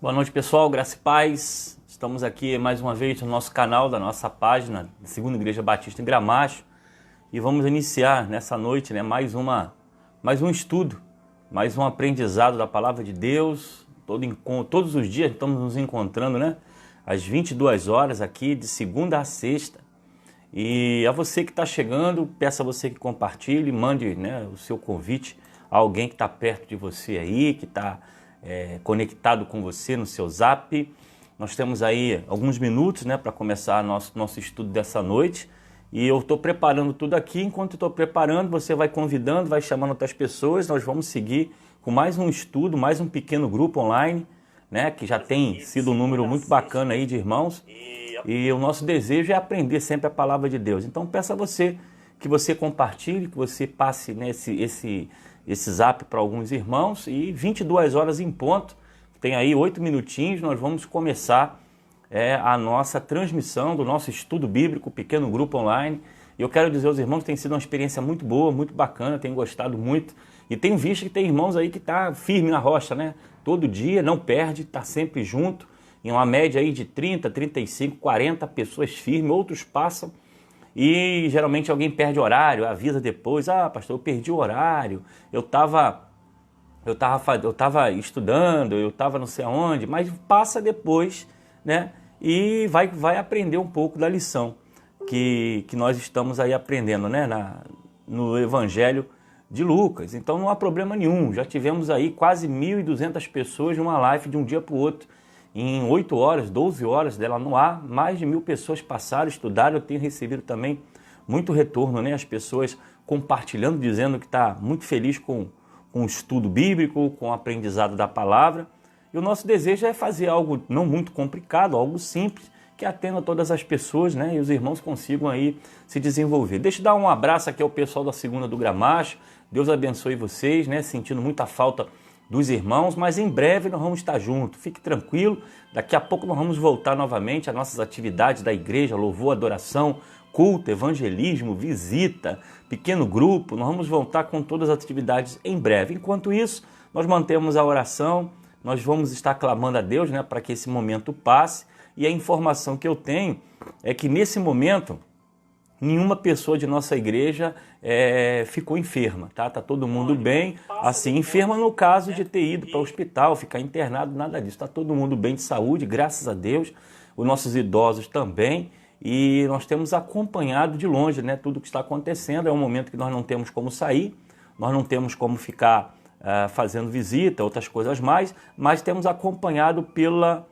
Boa noite, pessoal, graça e paz. Estamos aqui mais uma vez no nosso canal, da nossa página, da Segunda Igreja Batista em Gramacho, e vamos iniciar nessa noite, mais um estudo, mais um aprendizado da Palavra de Deus. Todos os dias estamos nos encontrando, às 22 horas aqui, de segunda a sexta. E a você que está chegando, peço a você que compartilhe, mande o seu convite a alguém que está perto de você aí, que está conectado com você no seu zap. Nós temos aí alguns minutos para começar nosso estudo dessa noite. E eu estou preparando tudo aqui. Enquanto estou preparando, você vai convidando, vai chamando outras pessoas. Nós vamos seguir com mais um estudo, mais um pequeno grupo online, que já tem sido um número muito bacana aí de irmãos. E o nosso desejo é aprender sempre a palavra de Deus. Então peço a você que você compartilhe, que você passe esse zap para alguns irmãos. E 22 horas em ponto, tem aí 8 minutinhos, nós vamos começar a nossa transmissão do nosso estudo bíblico, pequeno grupo online. E eu quero dizer aos irmãos que tem sido uma experiência muito boa, muito bacana, tenho gostado muito. E tenho visto que tem irmãos aí que está firme na rocha, todo dia, não perde, está sempre junto. Em uma média aí de 30, 35, 40 pessoas firmes, outros passam e geralmente alguém perde horário, avisa depois: ah, pastor, eu perdi o horário, eu estava estudando, eu estava não sei aonde, mas passa depois, e vai aprender um pouco da lição que nós estamos aí aprendendo, no Evangelho de Lucas. Então não há problema nenhum, já tivemos aí quase 1.200 pessoas numa live de um dia para o outro. Em 8 horas, 12 horas dela no ar, mais de 1.000 pessoas passaram, estudaram. Eu tenho recebido também muito retorno, as pessoas compartilhando, dizendo que está muito feliz com o estudo bíblico, com o aprendizado da palavra. E o nosso desejo é fazer algo não muito complicado, algo simples, que atenda todas as pessoas, e os irmãos consigam aí se desenvolver. Deixa eu dar um abraço aqui ao pessoal da Segunda do Gramacho. Deus abençoe vocês, sentindo muita falta dos irmãos, mas em breve nós vamos estar juntos. Fique tranquilo, daqui a pouco nós vamos voltar novamente às nossas atividades da igreja, louvor, adoração, culto, evangelismo, visita, pequeno grupo. Nós vamos voltar com todas as atividades em breve. Enquanto isso, nós mantemos a oração, nós vamos estar clamando a Deus para que esse momento passe. E a informação que eu tenho é que nesse momento nenhuma pessoa de nossa igreja ficou enferma, tá todo mundo bem, assim, enferma no caso de ter ido para o hospital, ficar internado, nada disso, está todo mundo bem de saúde, graças a Deus, os nossos idosos também, e nós temos acompanhado de longe, tudo o que está acontecendo. É um momento que nós não temos como sair, nós não temos como ficar fazendo visita, outras coisas mais, mas temos acompanhado pelo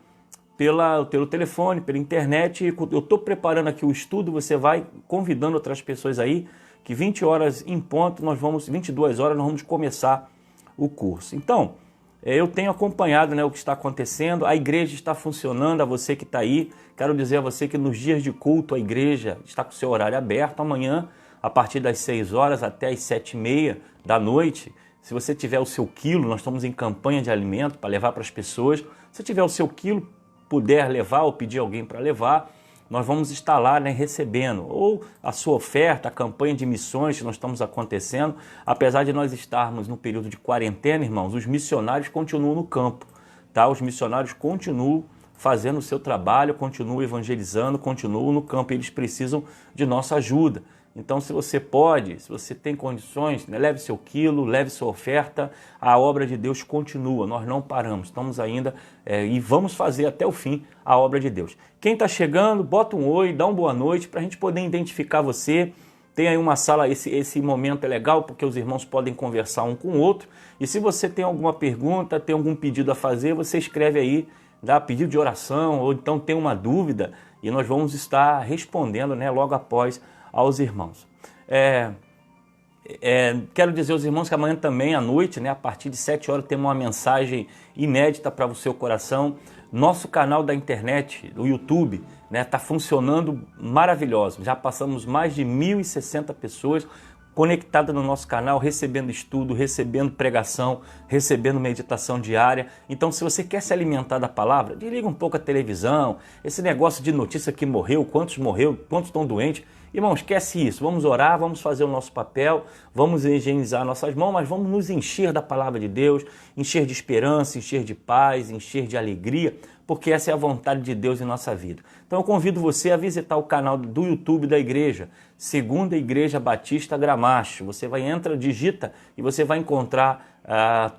telefone, pela internet. Eu estou preparando aqui o estudo, você vai convidando outras pessoas aí, que 20 horas em ponto, 22 horas, nós vamos começar o curso. Então, eu tenho acompanhado o que está acontecendo, a igreja está funcionando. A você que está aí, quero dizer a você que nos dias de culto a igreja está com o seu horário aberto. Amanhã, a partir das 6 horas até as 7h30 da noite, se você tiver o seu quilo, nós estamos em campanha de alimento para levar para as pessoas. Se tiver o seu quilo, puder levar ou pedir alguém para levar, nós vamos estar lá recebendo. Ou a sua oferta, a campanha de missões que nós estamos acontecendo. Apesar de nós estarmos no período de quarentena, irmãos, os missionários continuam no campo, Os missionários continuam fazendo o seu trabalho, continuam evangelizando, continuam no campo. Eles precisam de nossa ajuda. Então, se você pode, se você tem condições, leve seu quilo, leve sua oferta. A obra de Deus continua, nós não paramos, estamos ainda e vamos fazer até o fim a obra de Deus. Quem está chegando, bota um oi, dá uma boa noite para a gente poder identificar você. Tem aí uma sala, esse momento é legal porque os irmãos podem conversar um com o outro. E se você tem alguma pergunta, tem algum pedido a fazer, você escreve aí, dá pedido de oração, ou então tem uma dúvida, e nós vamos estar respondendo logo após aos irmãos. Quero dizer aos irmãos que amanhã também à noite, a partir de 7 horas, temos uma mensagem inédita para o seu coração. Nosso canal da internet, o YouTube, está funcionando maravilhoso. Já passamos mais de 1.060 pessoas, conectada no nosso canal, recebendo estudo, recebendo pregação, recebendo meditação diária. Então, se você quer se alimentar da palavra, desliga um pouco a televisão, esse negócio de notícia que morreu, quantos estão doentes. Irmão, esquece isso. Vamos orar, vamos fazer o nosso papel, vamos higienizar nossas mãos, mas vamos nos encher da palavra de Deus, encher de esperança, encher de paz, encher de alegria, porque essa é a vontade de Deus em nossa vida. Então eu convido você a visitar o canal do YouTube da igreja, Segunda Igreja Batista Gramacho. Você entra, digita e você vai encontrar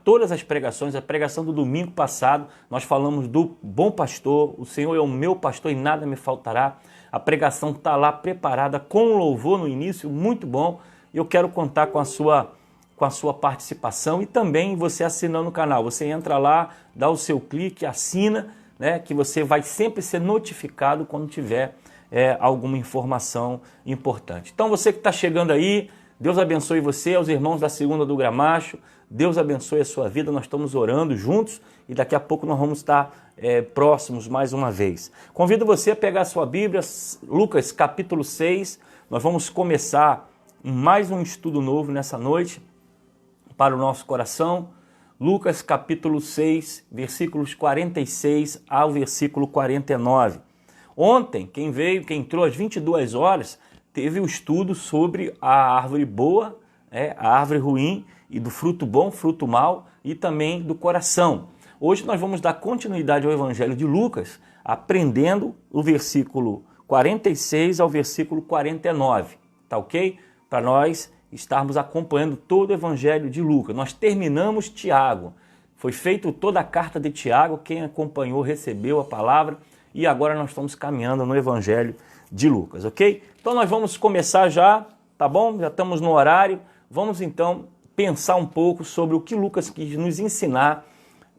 todas as pregações. A pregação do domingo passado, nós falamos do bom pastor, o Senhor é o meu pastor e nada me faltará. A pregação está lá preparada com louvor no início, muito bom. E eu quero contar com a sua participação e também você assinando o canal. Você entra lá, dá o seu clique, assina, né, que você vai sempre ser notificado quando tiver alguma informação importante. Então você que está chegando aí, Deus abençoe você, aos irmãos da Segunda do Gramacho, Deus abençoe a sua vida, nós estamos orando juntos e daqui a pouco nós vamos estar próximos mais uma vez. Convido você a pegar a sua Bíblia, Lucas capítulo 6, nós vamos começar mais um estudo novo nessa noite para o nosso coração. Lucas capítulo 6, versículos 46 ao versículo 49. Ontem, quem entrou às 22 horas, teve o estudo sobre a árvore boa, a árvore ruim, e do fruto bom, fruto mau, e também do coração. Hoje nós vamos dar continuidade ao Evangelho de Lucas, aprendendo o versículo 46 ao versículo 49, tá ok? Para nós estarmos acompanhando todo o Evangelho de Lucas. Nós terminamos Tiago, foi feita toda a carta de Tiago, quem acompanhou recebeu a palavra, e agora nós estamos caminhando no Evangelho de Lucas, ok? Então nós vamos começar já, tá bom? Já estamos no horário, vamos então pensar um pouco sobre o que Lucas quis nos ensinar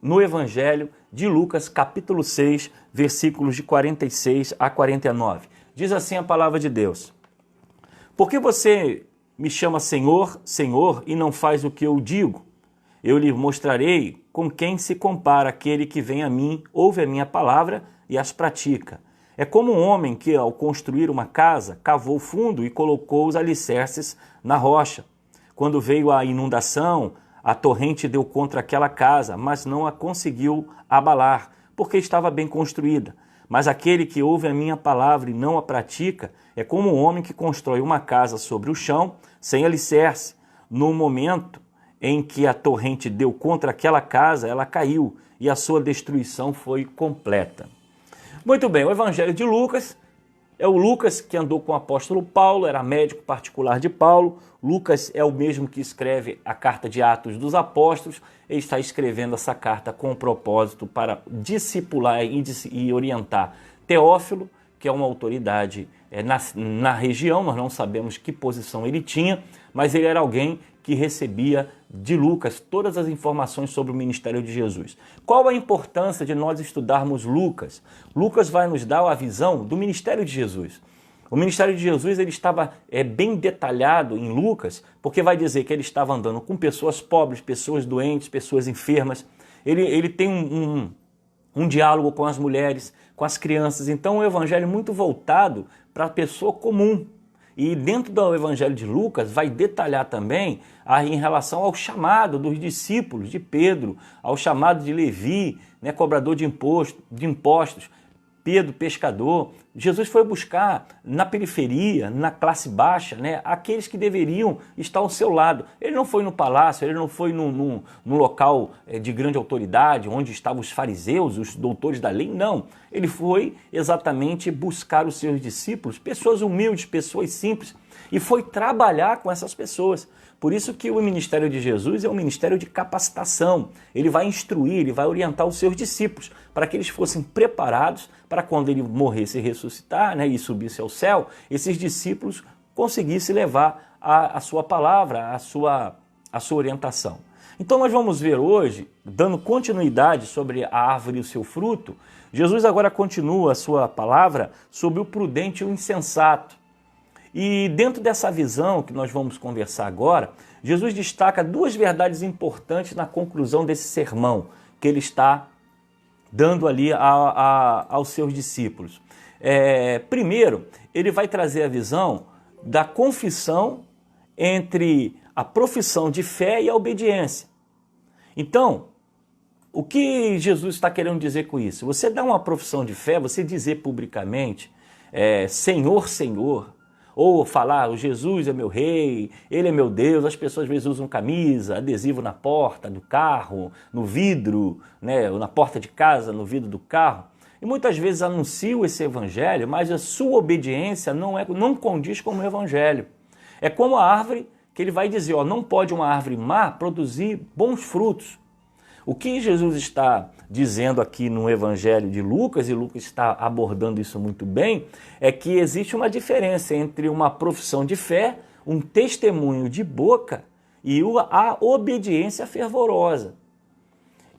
no Evangelho de Lucas, capítulo 6, versículos de 46 a 49. Diz assim a palavra de Deus: Por que você me chama Senhor, Senhor, e não faz o que eu digo? Eu lhe mostrarei com quem se compara aquele que vem a mim, ouve a minha palavra e as pratica. É como um homem que, ao construir uma casa, cavou fundo e colocou os alicerces na rocha. Quando veio a inundação, a torrente deu contra aquela casa, mas não a conseguiu abalar, porque estava bem construída. Mas aquele que ouve a minha palavra e não a pratica é como um homem que constrói uma casa sobre o chão, sem alicerce. No momento em que a torrente deu contra aquela casa, ela caiu e a sua destruição foi completa. Muito bem, o Evangelho de Lucas é o Lucas que andou com o apóstolo Paulo, era médico particular de Paulo. Lucas é o mesmo que escreve a carta de Atos dos Apóstolos. Ele está escrevendo essa carta com o propósito para discipular e orientar Teófilo, que é uma autoridade na região. Nós não sabemos que posição ele tinha, mas ele era alguém que recebia de Lucas todas as informações sobre o ministério de Jesus. Qual a importância de nós estudarmos Lucas? Lucas vai nos dar a visão do ministério de Jesus. O ministério de Jesus ele estava bem detalhado em Lucas, porque vai dizer que ele estava andando com pessoas pobres, pessoas doentes, pessoas enfermas. Ele tem um diálogo com as mulheres, com as crianças. Então, um evangelho muito voltado para a pessoa comum. E dentro do Evangelho de Lucas vai detalhar também em relação ao chamado dos discípulos de Pedro, ao chamado de Levi, cobrador de impostos, Pedro, pescador. Jesus foi buscar na periferia, na classe baixa, aqueles que deveriam estar ao seu lado. Ele não foi no palácio, ele não foi num local de grande autoridade, onde estavam os fariseus, os doutores da lei, não. Ele foi exatamente buscar os seus discípulos, pessoas humildes, pessoas simples, e foi trabalhar com essas pessoas. Por isso que o ministério de Jesus é um ministério de capacitação. Ele vai instruir, ele vai orientar os seus discípulos para que eles fossem preparados para quando ele morresse e ressuscitar, e subisse ao céu, esses discípulos conseguissem levar a sua palavra, a sua orientação. Então nós vamos ver hoje, dando continuidade sobre a árvore e o seu fruto, Jesus agora continua a sua palavra sobre o prudente e o insensato. E dentro dessa visão que nós vamos conversar agora, Jesus destaca duas verdades importantes na conclusão desse sermão que ele está dando ali aos seus discípulos. Primeiro, ele vai trazer a visão da confissão entre a profissão de fé e a obediência. Então, o que Jesus está querendo dizer com isso? Você dá uma profissão de fé, você dizer publicamente, Senhor, Senhor, ou falar, o Jesus é meu rei, ele é meu Deus. As pessoas às vezes usam camisa, adesivo na porta do carro, no vidro, né, ou na porta de casa, no vidro do carro. E muitas vezes anunciam esse evangelho, mas a sua obediência não condiz com o evangelho. É como a árvore que ele vai dizer, ó, não pode uma árvore má produzir bons frutos. O que Jesus está dizendo aqui no Evangelho de Lucas, e Lucas está abordando isso muito bem, é que existe uma diferença entre uma profissão de fé, um testemunho de boca e a obediência fervorosa.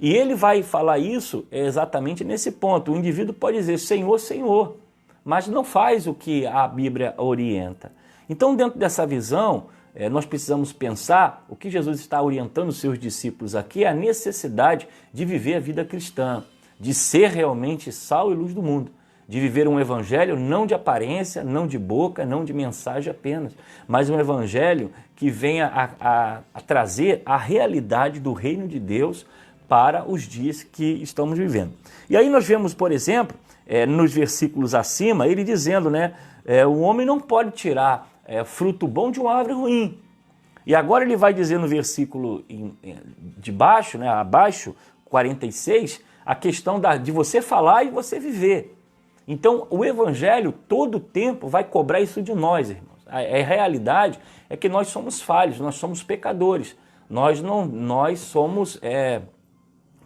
E ele vai falar isso exatamente nesse ponto. O indivíduo pode dizer Senhor, Senhor, mas não faz o que a Bíblia orienta. Então, dentro dessa visão, nós precisamos pensar, o que Jesus está orientando os seus discípulos aqui é a necessidade de viver a vida cristã, de ser realmente sal e luz do mundo, de viver um evangelho não de aparência, não de boca, não de mensagem apenas, mas um evangelho que venha a trazer a realidade do reino de Deus para os dias que estamos vivendo. E aí nós vemos, por exemplo, nos versículos acima, ele dizendo, né, o homem não pode tirar fruto bom de uma árvore ruim. E agora ele vai dizer no versículo de baixo, né, abaixo, 46, a questão de você falar e você viver. Então o evangelho todo o tempo vai cobrar isso de nós, irmãos. A realidade é que nós somos falhos, nós somos pecadores. Nós somos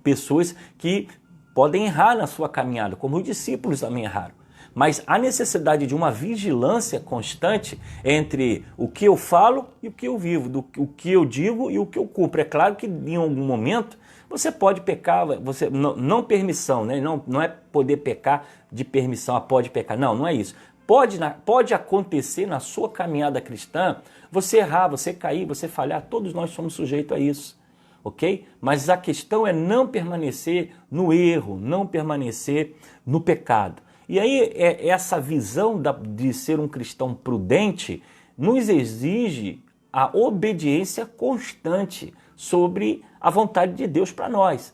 pessoas que podem errar na sua caminhada, como os discípulos também erraram. Mas há necessidade de uma vigilância constante entre o que eu falo e o que eu vivo, o que eu digo e o que eu cumpro. É claro que em algum momento você pode pecar, você não permissão, né? Não é poder pecar de permissão, pode pecar. Não é isso. Pode acontecer na sua caminhada cristã, você errar, você cair, você falhar, todos nós somos sujeitos a isso. Ok? Mas a questão é não permanecer no erro, não permanecer no pecado. E aí essa visão de ser um cristão prudente nos exige a obediência constante sobre a vontade de Deus para nós.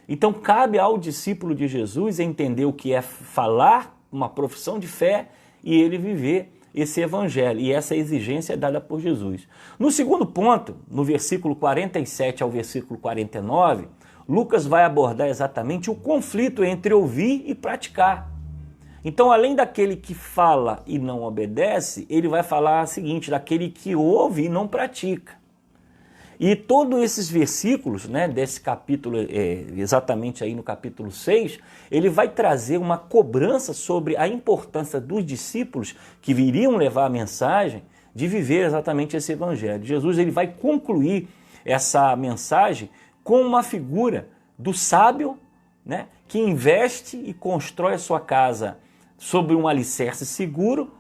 Então cabe ao discípulo de Jesus entender o que é falar uma profissão de fé e ele viver esse evangelho. E essa exigência é dada por Jesus. No segundo ponto, no versículo 47 ao versículo 49, Lucas vai abordar exatamente o conflito entre ouvir e praticar. Então, além daquele que fala e não obedece, ele vai falar o seguinte, daquele que ouve e não pratica. E todos esses versículos, né, desse capítulo, exatamente aí no capítulo 6, ele vai trazer uma cobrança sobre a importância dos discípulos que viriam levar a mensagem de viver exatamente esse evangelho. Jesus ele vai concluir essa mensagem com uma figura do sábio, né, que investe e constrói a sua casa sobre um alicerce seguro,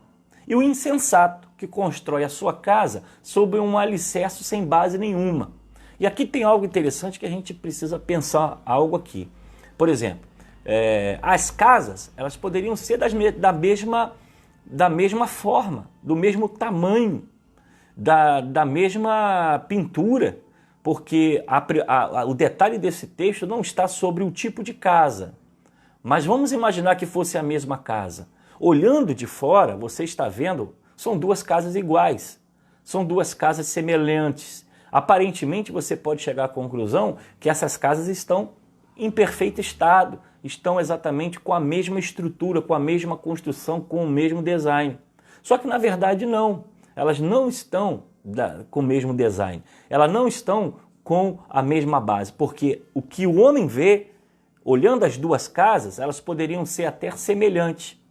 e o insensato, que constrói a sua casa sobre um alicerce sem base nenhuma. E aqui tem algo interessante que a gente precisa pensar algo aqui. Por exemplo, as casas, elas poderiam ser da mesma forma, do mesmo tamanho, da mesma pintura, porque o detalhe desse texto não está sobre o tipo de casa. Mas vamos imaginar que fosse a mesma casa. Olhando de fora, você está vendo, são duas casas iguais, são duas casas semelhantes. Aparentemente, você pode chegar à conclusão que essas casas estão em perfeito estado, estão exatamente com a mesma estrutura, com a mesma construção, com o mesmo design. Só que, na verdade, não. Elas não estão com o mesmo design. Elas não estão com a mesma base, porque o que o homem vê, olhando as duas casas, elas poderiam ser até semelhantes.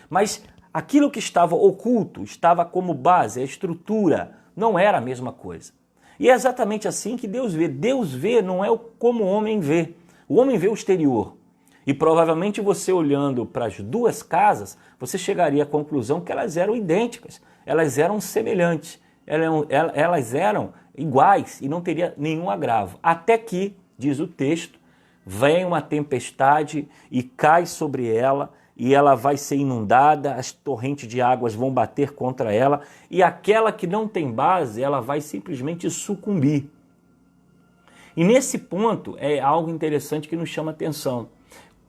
Mas aquilo que estava oculto, estava como base, a estrutura, não era a mesma coisa. E é exatamente assim que Deus vê. Deus vê não é como o homem vê. O homem vê o exterior. E provavelmente você olhando para as duas casas, você chegaria à conclusão que elas eram idênticas, elas eram semelhantes, elas eram iguais e não teria nenhum agravo. Até que, diz o texto, vem uma tempestade e cai sobre ela e ela vai ser inundada, as torrentes de águas vão bater contra ela, e aquela que não tem base, ela vai simplesmente sucumbir. E nesse ponto é algo interessante que nos chama atenção.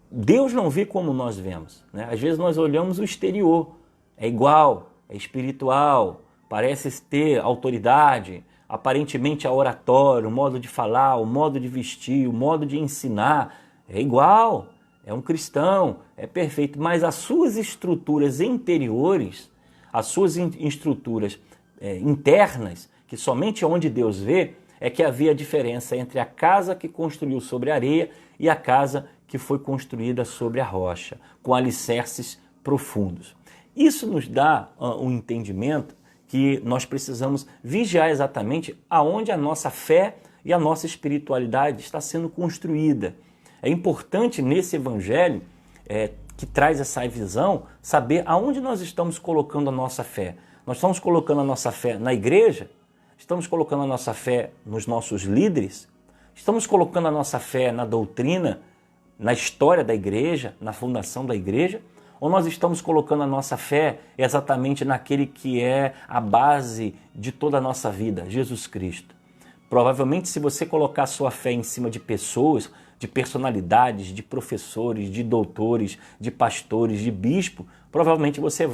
Deus não vê como nós vemos, né? Às vezes nós olhamos o exterior, é igual, é espiritual, parece ter autoridade, aparentemente a oratória, o modo de falar, o modo de vestir, o modo de ensinar, é igual, é um cristão, é perfeito, mas as suas estruturas interiores, as suas estruturas internas, que somente onde Deus vê, é que havia diferença entre a casa que construiu sobre a areia e a casa que foi construída sobre a rocha, com alicerces profundos. Isso nos dá um entendimento que nós precisamos vigiar exatamente aonde a nossa fé e a nossa espiritualidade está sendo construída. É importante nesse evangelho que traz essa visão, saber aonde nós estamos colocando a nossa fé. Nós estamos colocando a nossa fé na igreja? Estamos colocando a nossa fé nos nossos líderes? Estamos colocando a nossa fé na doutrina, na história da igreja, na fundação da igreja? Ou nós estamos colocando a nossa fé exatamente naquele que é a base de toda a nossa vida, Jesus Cristo? Provavelmente, se você colocar a sua fé em cima de pessoas, de personalidades, de professores, de doutores, de pastores, de bispo, provavelmente você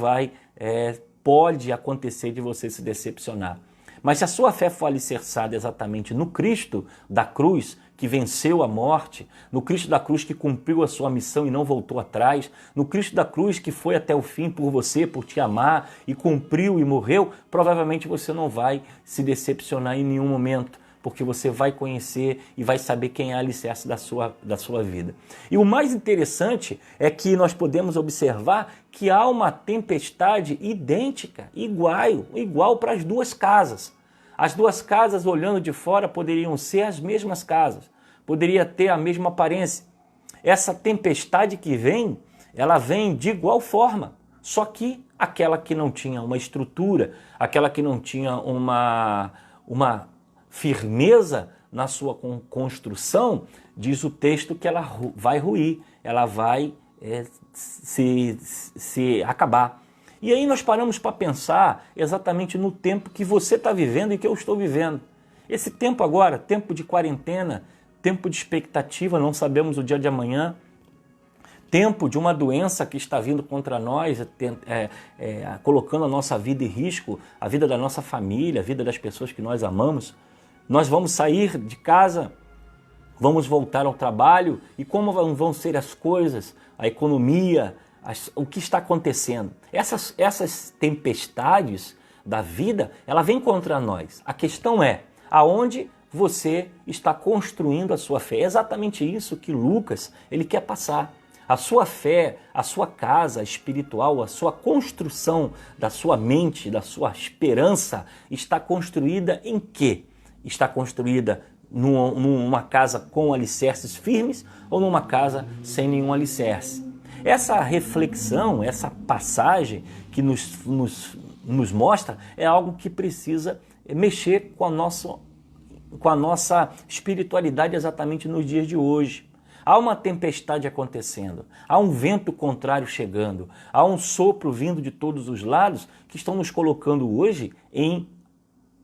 pode acontecer de você se decepcionar. Mas se a sua fé for alicerçada exatamente no Cristo da cruz, que venceu a morte, no Cristo da cruz que cumpriu a sua missão e não voltou atrás, no Cristo da cruz que foi até o fim por você, por te amar e cumpriu e morreu, provavelmente você não vai se decepcionar em nenhum momento, porque você vai conhecer e vai saber quem é a alicerce da sua vida. E o mais interessante é que nós podemos observar que há uma tempestade idêntica, igual para as duas casas. As duas casas, olhando de fora, poderiam ser as mesmas casas, poderia ter a mesma aparência. Essa tempestade que vem, ela vem de igual forma, só que aquela que não tinha uma estrutura, aquela que não tinha uma firmeza na sua construção, diz o texto que ela vai ruir, ela vai se acabar. E aí nós paramos para pensar exatamente no tempo que você está vivendo e que eu estou vivendo. Esse tempo agora, tempo de quarentena, tempo de expectativa, não sabemos o dia de amanhã, tempo de uma doença que está vindo contra nós, colocando a nossa vida em risco, a vida da nossa família, a vida das pessoas que nós amamos. Nós vamos sair de casa, vamos voltar ao trabalho, e como vão ser as coisas, a economia, o que está acontecendo. Essas tempestades da vida, ela vem contra nós. A questão é, aonde você está construindo a sua fé? É exatamente isso que Lucas ele quer passar. A sua fé, a sua casa espiritual, a sua construção da sua mente, da sua esperança, está construída em quê? Está construída numa casa com alicerces firmes ou numa casa sem nenhum alicerce? Essa reflexão, essa passagem que nos mostra é algo que precisa mexer com a nossa espiritualidade exatamente nos dias de hoje. Há uma tempestade acontecendo, há um vento contrário chegando, há um sopro vindo de todos os lados que estão nos colocando hoje em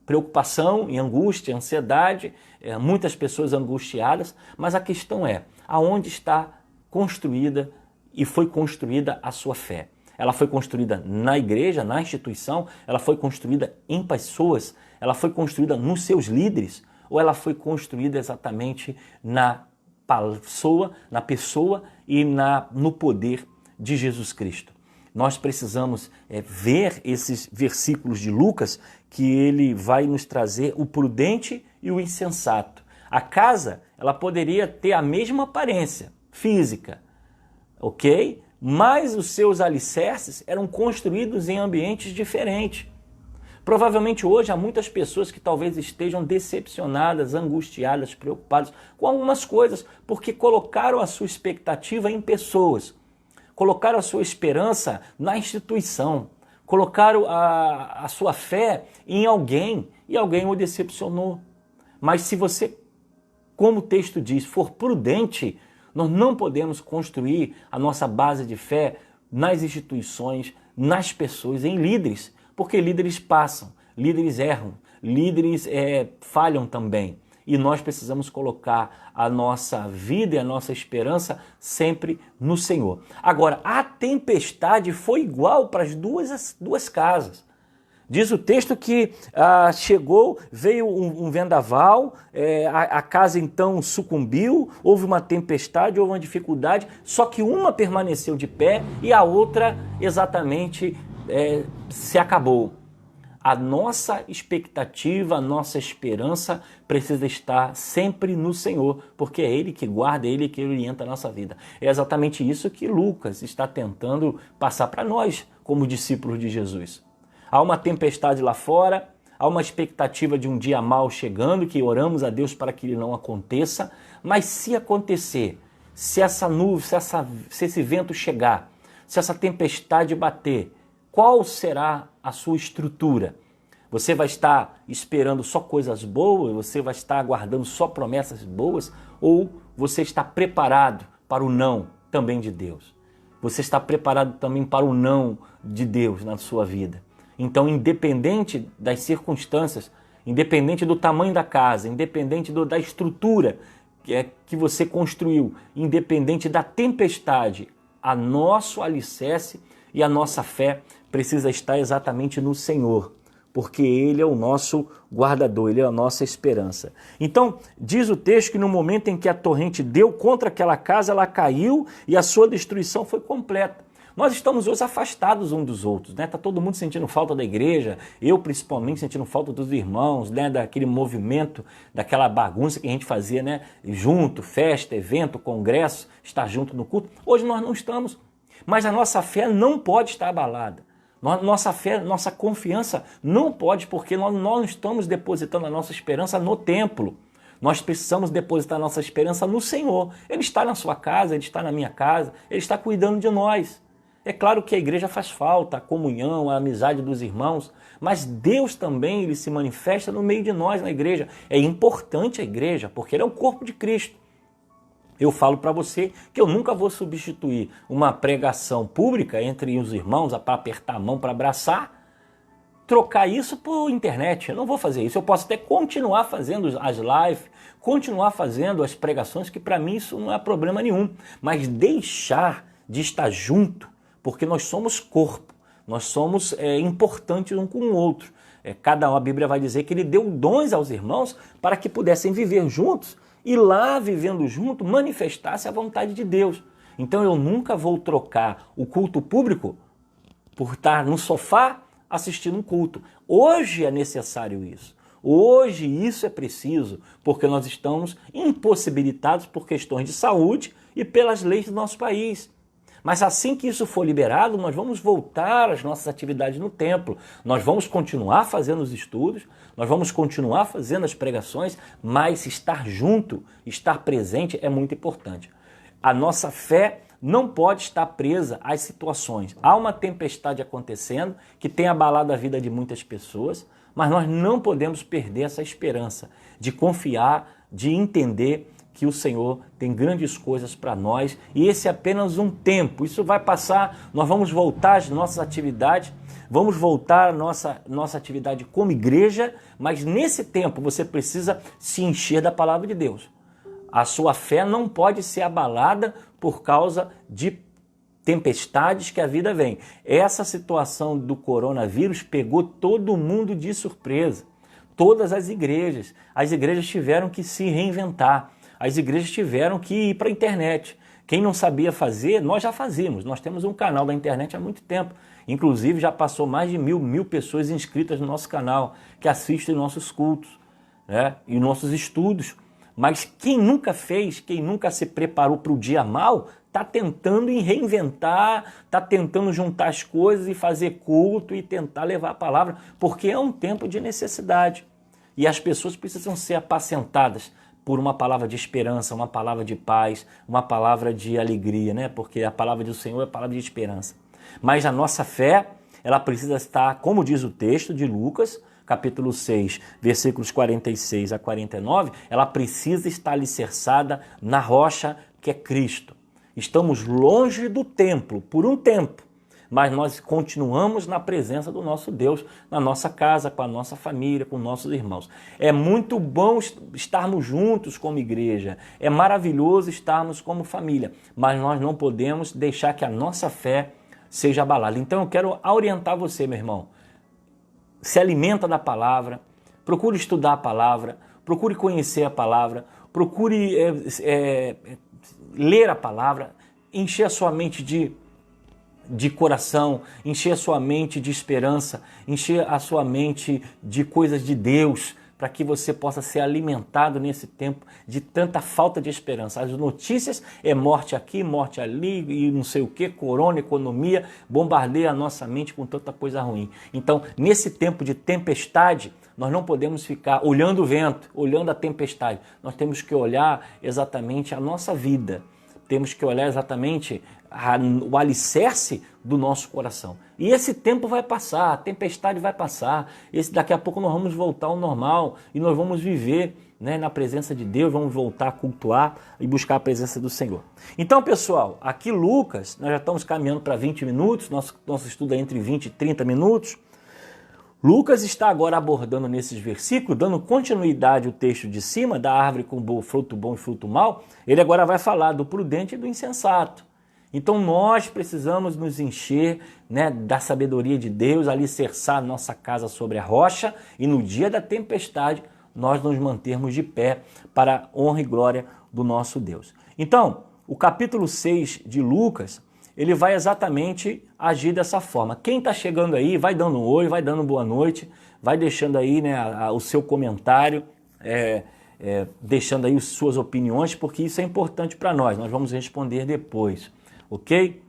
preocupação, em angústia, ansiedade, muitas pessoas angustiadas, mas a questão é, aonde está construída e foi construída a sua fé? Ela foi construída na igreja, na instituição, ela foi construída em pessoas, ela foi construída nos seus líderes, ou ela foi construída exatamente na pessoa e no poder de Jesus Cristo? Nós precisamos ver esses versículos de Lucas, que ele vai nos trazer o prudente e o insensato. A casa, ela poderia ter a mesma aparência física, ok? Mas os seus alicerces eram construídos em ambientes diferentes. Provavelmente hoje há muitas pessoas que talvez estejam decepcionadas, angustiadas, preocupadas com algumas coisas, porque colocaram a sua expectativa em pessoas, colocaram a sua esperança na instituição, colocaram a sua fé em alguém e alguém o decepcionou. Mas se você, como o texto diz, for prudente, nós não podemos construir a nossa base de fé nas instituições, nas pessoas, em líderes, porque líderes passam, líderes erram, líderes falham também. E nós precisamos colocar a nossa vida e a nossa esperança sempre no Senhor. Agora, a tempestade foi igual para as duas casas. Diz o texto que veio um vendaval, a casa então sucumbiu, houve uma tempestade, houve uma dificuldade, só que uma permaneceu de pé e a outra exatamente se acabou. A nossa expectativa, a nossa esperança precisa estar sempre no Senhor, porque é Ele que guarda, é Ele que orienta a nossa vida. É exatamente isso que Lucas está tentando passar para nós, como discípulos de Jesus. Há uma tempestade lá fora, há uma expectativa de um dia mau chegando, que oramos a Deus para que ele não aconteça, mas se acontecer, se essa nuvem, se esse vento chegar, se essa tempestade bater, qual será a sua estrutura? Você vai estar esperando só coisas boas? Você vai estar aguardando só promessas boas? Ou você está preparado para o não também de Deus? Você está preparado também para o não de Deus na sua vida? Então, independente das circunstâncias, independente do tamanho da casa, independente da estrutura que você construiu, independente da tempestade, a nosso alicerce e a nossa fé precisa estar exatamente no Senhor, porque Ele é o nosso guardador, Ele é a nossa esperança. Então, diz o texto que no momento em que a torrente deu contra aquela casa, ela caiu e a sua destruição foi completa. Nós estamos hoje afastados uns dos outros, né? Tá todo mundo sentindo falta da igreja, eu principalmente sentindo falta dos irmãos, né? Daquele movimento, daquela bagunça que a gente fazia, né? Junto, festa, evento, congresso, estar junto no culto. Hoje nós não estamos, mas a nossa fé não pode estar abalada. Nossa fé, nossa confiança não pode, porque nós não estamos depositando a nossa esperança no templo. Nós precisamos depositar a nossa esperança no Senhor. Ele está na sua casa, Ele está na minha casa, Ele está cuidando de nós. É claro que a igreja faz falta, a comunhão, a amizade dos irmãos, mas Deus também ele se manifesta no meio de nós na igreja. É importante a igreja, porque Ele é o corpo de Cristo. Eu falo para você que eu nunca vou substituir uma pregação pública entre os irmãos, para apertar a mão, para abraçar, trocar isso por internet. Eu não vou fazer isso. Eu posso até continuar fazendo as lives, continuar fazendo as pregações, que para mim isso não é problema nenhum. Mas deixar de estar junto, porque nós somos corpo, nós somos importantes um com o outro. A Bíblia vai dizer que Ele deu dons aos irmãos para que pudessem viver juntos e lá, vivendo junto, manifestasse a vontade de Deus. Então eu nunca vou trocar o culto público por estar no sofá assistindo um culto. Hoje é necessário isso. Hoje isso é preciso, porque nós estamos impossibilitados por questões de saúde e pelas leis do nosso país. Mas assim que isso for liberado, nós vamos voltar às nossas atividades no templo. Nós vamos continuar fazendo os estudos, nós vamos continuar fazendo as pregações, mas estar junto, estar presente é muito importante. A nossa fé não pode estar presa às situações. Há uma tempestade acontecendo que tem abalado a vida de muitas pessoas, mas nós não podemos perder essa esperança de confiar, de entender que o Senhor tem grandes coisas para nós e esse é apenas um tempo. Isso vai passar, nós vamos voltar às nossas atividades, vamos voltar à nossa atividade como igreja, mas nesse tempo você precisa se encher da palavra de Deus. A sua fé não pode ser abalada por causa de tempestades que a vida vem. Essa situação do coronavírus pegou todo mundo de surpresa. Todas as igrejas tiveram que se reinventar. As igrejas tiveram que ir para a internet. Quem não sabia fazer, nós já fazíamos. Nós temos um canal da internet há muito tempo. Inclusive já passou mais de mil pessoas inscritas no nosso canal, que assistem nossos cultos, né? E nossos estudos. Mas quem nunca fez, quem nunca se preparou para o dia mau, está tentando reinventar, está tentando juntar as coisas e fazer culto e tentar levar a palavra, porque é um tempo de necessidade. E as pessoas precisam ser apacentadas por uma palavra de esperança, uma palavra de paz, uma palavra de alegria, né? Porque a palavra do Senhor é a palavra de esperança. Mas a nossa fé, ela precisa estar, como diz o texto de Lucas, capítulo 6, versículos 46 a 49, ela precisa estar alicerçada na rocha que é Cristo. Estamos longe do templo por um tempo, mas nós continuamos na presença do nosso Deus, na nossa casa, com a nossa família, com nossos irmãos. É muito bom estarmos juntos como igreja, é maravilhoso estarmos como família, mas nós não podemos deixar que a nossa fé seja abalada. Então eu quero orientar você, meu irmão. Se alimenta da palavra, procure estudar a palavra, procure conhecer a palavra, procure ler a palavra, encher a sua mente de coração, encher a sua mente de esperança, encher a sua mente de coisas de Deus, para que você possa ser alimentado nesse tempo de tanta falta de esperança. As notícias é morte aqui, morte ali, e não sei o que, corona, economia, bombardeia a nossa mente com tanta coisa ruim. Então, nesse tempo de tempestade, nós não podemos ficar olhando o vento, olhando a tempestade. Nós temos que olhar exatamente a nossa vida. Temos que olhar exatamente o alicerce do nosso coração. E esse tempo vai passar, a tempestade vai passar, daqui a pouco nós vamos voltar ao normal e nós vamos viver, né, na presença de Deus, vamos voltar a cultuar e buscar a presença do Senhor. Então, pessoal, aqui Lucas, nós já estamos caminhando para 20 minutos, nosso estudo é entre 20 e 30 minutos. Lucas está agora abordando nesses versículos, dando continuidade ao texto de cima, da árvore com fruto bom e fruto mau, ele agora vai falar do prudente e do insensato. Então nós precisamos nos encher, né, da sabedoria de Deus, alicerçar nossa casa sobre a rocha e no dia da tempestade nós nos mantermos de pé para a honra e glória do nosso Deus. Então, o capítulo 6 de Lucas, ele vai exatamente agir dessa forma. Quem está chegando aí, vai dando um oi, vai dando boa noite, vai deixando aí, né, o seu comentário, deixando aí as suas opiniões, porque isso é importante para nós. Nós vamos responder depois, ok?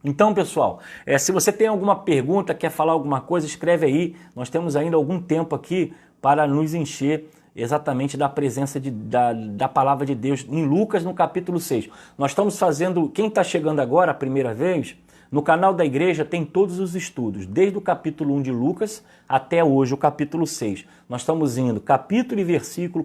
Então, pessoal, se você tem alguma pergunta, quer falar alguma coisa, escreve aí. Nós temos ainda algum tempo aqui para nos encher exatamente da presença da palavra de Deus em Lucas, no capítulo 6. Nós estamos fazendo, quem está chegando agora a primeira vez, no canal da igreja tem todos os estudos, desde o capítulo 1 de Lucas até hoje, o capítulo 6. Nós estamos indo capítulo e versículo,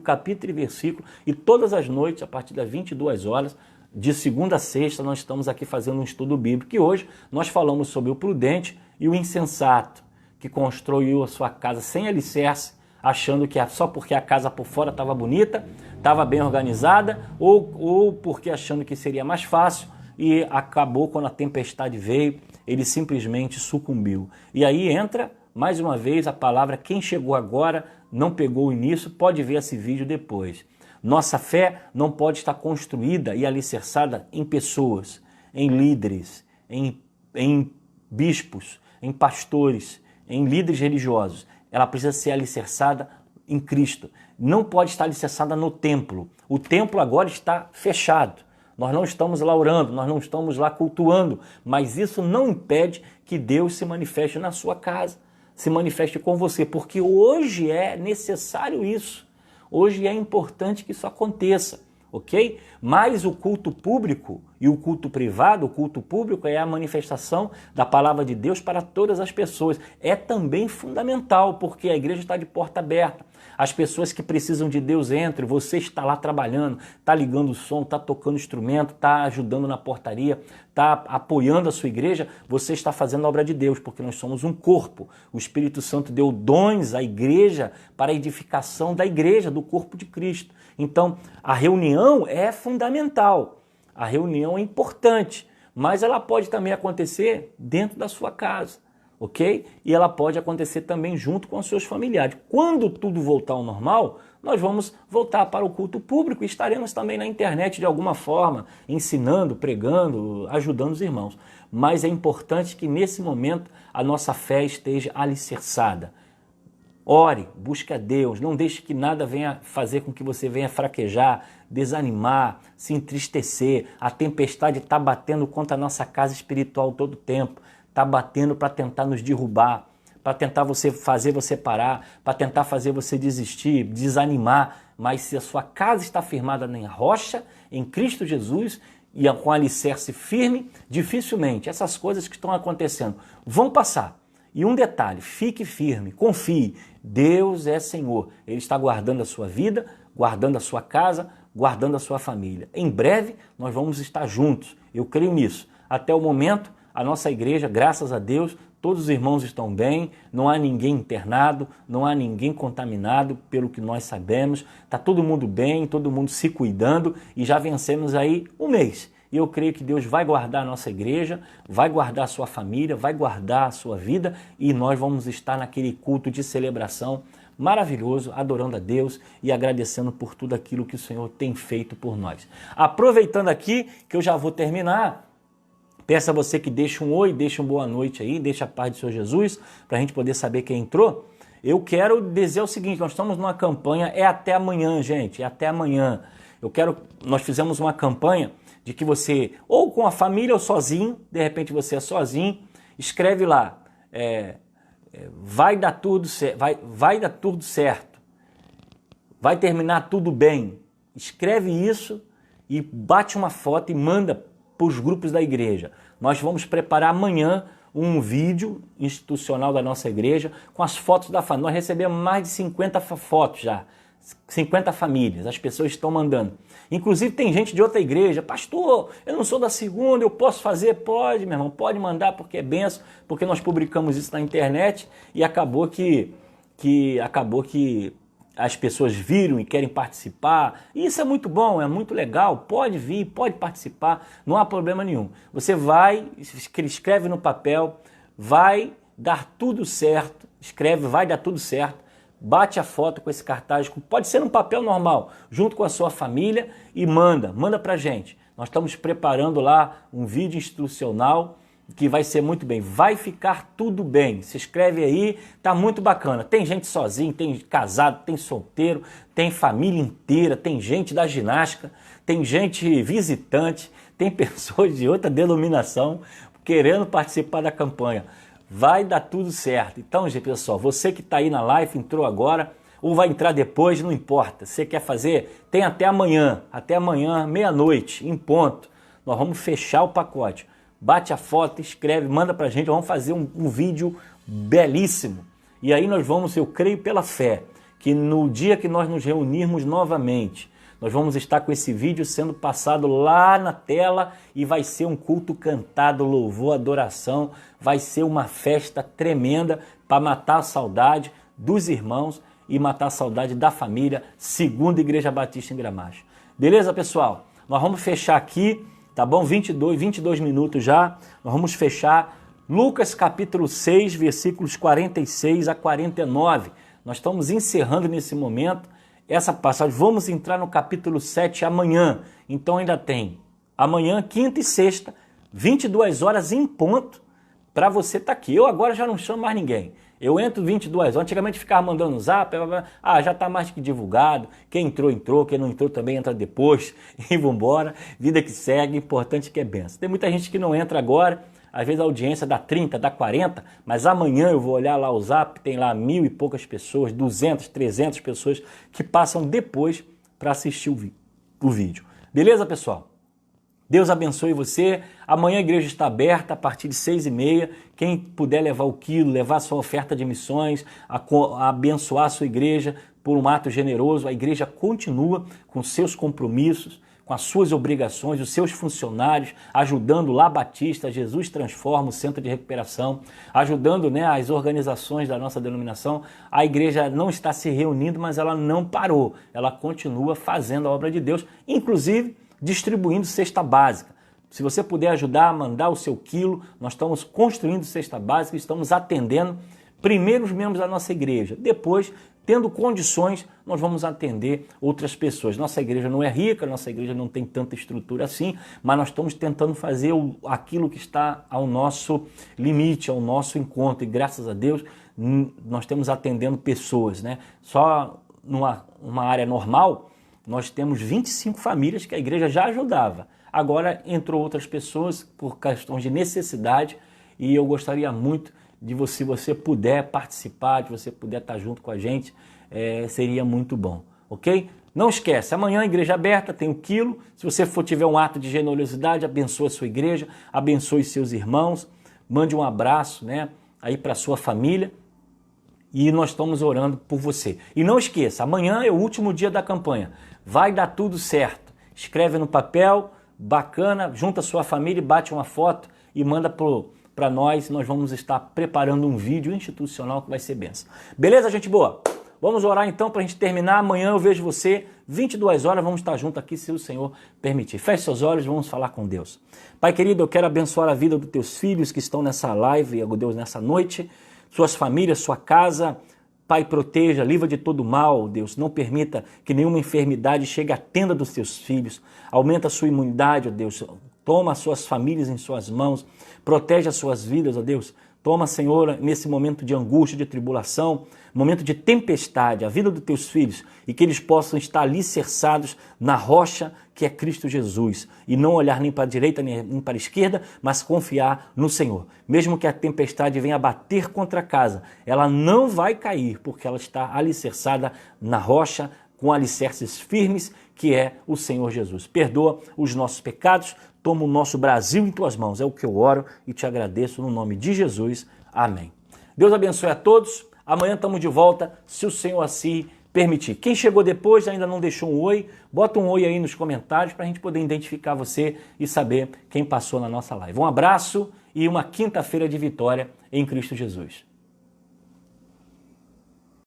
e todas as noites, a partir das 22 horas, de segunda a sexta, nós estamos aqui fazendo um estudo bíblico, e hoje nós falamos sobre o prudente e o insensato, que construiu a sua casa sem alicerce, achando que só porque a casa por fora estava bonita, estava bem organizada, ou porque achando que seria mais fácil, e acabou quando a tempestade veio, ele simplesmente sucumbiu. E aí entra, mais uma vez, a palavra, quem chegou agora, não pegou o início, pode ver esse vídeo depois. Nossa fé não pode estar construída e alicerçada em pessoas, em líderes, em bispos, em pastores, em líderes religiosos. Ela precisa ser alicerçada em Cristo. Não pode estar alicerçada no templo. O templo agora está fechado. Nós não estamos lá orando, nós não estamos lá cultuando, mas isso não impede que Deus se manifeste na sua casa, se manifeste com você, porque hoje é necessário isso. Hoje é importante que isso aconteça, ok? Mas o culto público e o culto privado, o culto público é a manifestação da palavra de Deus para todas as pessoas. É também fundamental, porque a igreja está de porta aberta. As pessoas que precisam de Deus entram, você está lá trabalhando, está ligando o som, está tocando instrumento, está ajudando na portaria, está apoiando a sua igreja, você está fazendo a obra de Deus, porque nós somos um corpo. O Espírito Santo deu dons à igreja para a edificação da igreja, do corpo de Cristo. Então, a reunião é fundamental, a reunião é importante, mas ela pode também acontecer dentro da sua casa, ok? E ela pode acontecer também junto com os seus familiares. Quando tudo voltar ao normal, nós vamos voltar para o culto público e estaremos também na internet de alguma forma, ensinando, pregando, ajudando os irmãos. Mas é importante que nesse momento a nossa fé esteja alicerçada. Ore, busque a Deus, não deixe que nada venha fazer com que você venha fraquejar, desanimar, se entristecer. A tempestade está batendo contra a nossa casa espiritual todo o tempo, está batendo para tentar nos derrubar, para tentar fazer você parar, para tentar fazer você desistir, desanimar. Mas se a sua casa está firmada na rocha, em Cristo Jesus, e com alicerce firme, dificilmente essas coisas que estão acontecendo vão passar. E um detalhe, fique firme, confie, Deus é Senhor, Ele está guardando a sua vida, guardando a sua casa, guardando a sua família. Em breve nós vamos estar juntos, eu creio nisso. Até o momento, a nossa igreja, graças a Deus, todos os irmãos estão bem, não há ninguém internado, não há ninguém contaminado, pelo que nós sabemos. Está todo mundo bem, todo mundo se cuidando e já vencemos aí um mês. E eu creio que Deus vai guardar a nossa igreja, vai guardar a sua família, vai guardar a sua vida e nós vamos estar naquele culto de celebração maravilhoso, adorando a Deus e agradecendo por tudo aquilo que o Senhor tem feito por nós. Aproveitando aqui, que eu já vou terminar, peço a você que deixe um oi, deixe uma boa noite aí, deixe a paz do Senhor Jesus, para a gente poder saber quem entrou. Eu quero dizer o seguinte, nós estamos numa campanha, é até amanhã, gente, é até amanhã. Nós fizemos uma campanha de que você, ou com a família ou sozinho, de repente você é sozinho, escreve lá, vai dar tudo certo, vai terminar tudo bem. Escreve isso e bate uma foto e manda para os grupos da igreja. Nós vamos preparar amanhã um vídeo institucional da nossa igreja com as fotos da família. Nós recebemos mais de 50 fotos já, 50 famílias, as pessoas estão mandando. Inclusive tem gente de outra igreja, pastor, eu não sou da segunda, eu posso fazer? Pode, meu irmão, pode mandar porque é benção, porque nós publicamos isso na internet e acabou que as pessoas viram e querem participar. E isso é muito bom, é muito legal, pode vir, pode participar, não há problema nenhum. Você vai, escreve no papel, vai dar tudo certo, escreve, vai dar tudo certo, bate a foto com esse cartaz, pode ser num papel normal, junto com a sua família e manda pra gente. Nós estamos preparando lá um vídeo institucional que vai ser muito bem, vai ficar tudo bem. Se inscreve aí, tá muito bacana. Tem gente sozinho, tem casado, tem solteiro, tem família inteira, tem gente da ginástica, tem gente visitante, tem pessoas de outra denominação querendo participar da campanha. Vai dar tudo certo. Então, gente, pessoal, você que está aí na live, entrou agora, ou vai entrar depois, não importa. Você quer fazer? Tem até amanhã, meia-noite, em ponto. Nós vamos fechar o pacote. Bate a foto, escreve, manda pra gente, vamos fazer um vídeo belíssimo. E aí nós vamos, eu creio pela fé, que no dia que nós nos reunirmos novamente, nós vamos estar com esse vídeo sendo passado lá na tela e vai ser um culto cantado, louvor, adoração, vai ser uma festa tremenda para matar a saudade dos irmãos e matar a saudade da família, Segunda Igreja Batista em Gramacho. Beleza, pessoal? Nós vamos fechar aqui, tá bom? 22 minutos já, nós vamos fechar Lucas capítulo 6, versículos 46 a 49. Nós estamos encerrando nesse momento essa passagem. Vamos entrar no capítulo 7 amanhã. Então ainda tem amanhã, quinta e sexta, 22 horas em ponto, para você estar aqui. Eu agora já não chamo mais ninguém. Eu entro 22 horas. Antigamente ficava mandando zap, já está mais que divulgado. Quem entrou, entrou. Quem não entrou também entra depois. E vambora. Vida que segue, importante que é benção. Tem muita gente que não entra agora. Às vezes a audiência dá 30, dá 40, mas amanhã eu vou olhar lá o zap, tem lá 1000 e poucas pessoas, 200, 300 pessoas que passam depois para assistir o vídeo. Beleza, pessoal? Deus abençoe você. Amanhã a igreja está aberta a partir de 6h30. Quem puder levar o quilo, levar a sua oferta de missões, a abençoar a sua igreja por um ato generoso, a igreja continua com seus compromissos, com as suas obrigações, os seus funcionários, ajudando lá Batista, Jesus Transforma, o Centro de Recuperação, ajudando, as organizações da nossa denominação. A igreja não está se reunindo, mas ela não parou, ela continua fazendo a obra de Deus, inclusive distribuindo cesta básica. Se você puder ajudar, mandar o seu quilo, nós estamos construindo cesta básica, estamos atendendo primeiro os membros da nossa igreja, depois, tendo condições, nós vamos atender outras pessoas. Nossa igreja não é rica, nossa igreja não tem tanta estrutura assim, mas nós estamos tentando fazer aquilo que está ao nosso limite, ao nosso encontro. E graças a Deus, nós estamos atendendo pessoas, Só numa área normal, nós temos 25 famílias que a igreja já ajudava. Agora entrou outras pessoas por questões de necessidade e eu gostaria muito de você puder participar, de você puder estar junto com a gente, seria muito bom, ok? Não esquece, amanhã a igreja aberta, tem o quilo. Se você tiver um ato de generosidade, abençoe a sua igreja, abençoe seus irmãos, mande um abraço aí para a sua família E nós estamos orando por você. E não esqueça, amanhã é o último dia da campanha. Vai dar tudo certo. Escreve no papel, bacana, junta a sua família, bate uma foto e manda para nós. Nós vamos estar preparando um vídeo institucional que vai ser benção. Beleza, gente boa? Vamos orar então para a gente terminar. Amanhã eu vejo você, 22 horas, vamos estar juntos aqui se o Senhor permitir. Feche seus olhos, vamos falar com Deus. Pai querido, eu quero abençoar a vida dos teus filhos que estão nessa live, Deus, nessa noite, suas famílias, sua casa. Pai, proteja, livra de todo mal, Deus. Não permita que nenhuma enfermidade chegue à tenda dos teus filhos. Aumenta a sua imunidade, ó Deus. Toma as suas famílias em suas mãos. Protege as suas vidas, ó Deus. Toma, Senhor, nesse momento de angústia, de tribulação, momento de tempestade, a vida dos teus filhos, e que eles possam estar alicerçados na rocha que é Cristo Jesus, e não olhar nem para a direita nem para a esquerda, mas confiar no Senhor. Mesmo que a tempestade venha bater contra a casa, ela não vai cair, porque ela está alicerçada na rocha, com alicerces firmes, que é o Senhor Jesus. Perdoa os nossos pecados, toma o nosso Brasil em tuas mãos. É o que eu oro e te agradeço no nome de Jesus. Amém. Deus abençoe a todos. Amanhã estamos de volta, se o Senhor assim permitir. Quem chegou depois ainda não deixou um oi, bota um oi aí nos comentários para a gente poder identificar você e saber quem passou na nossa live. Um abraço e uma quinta-feira de vitória em Cristo Jesus.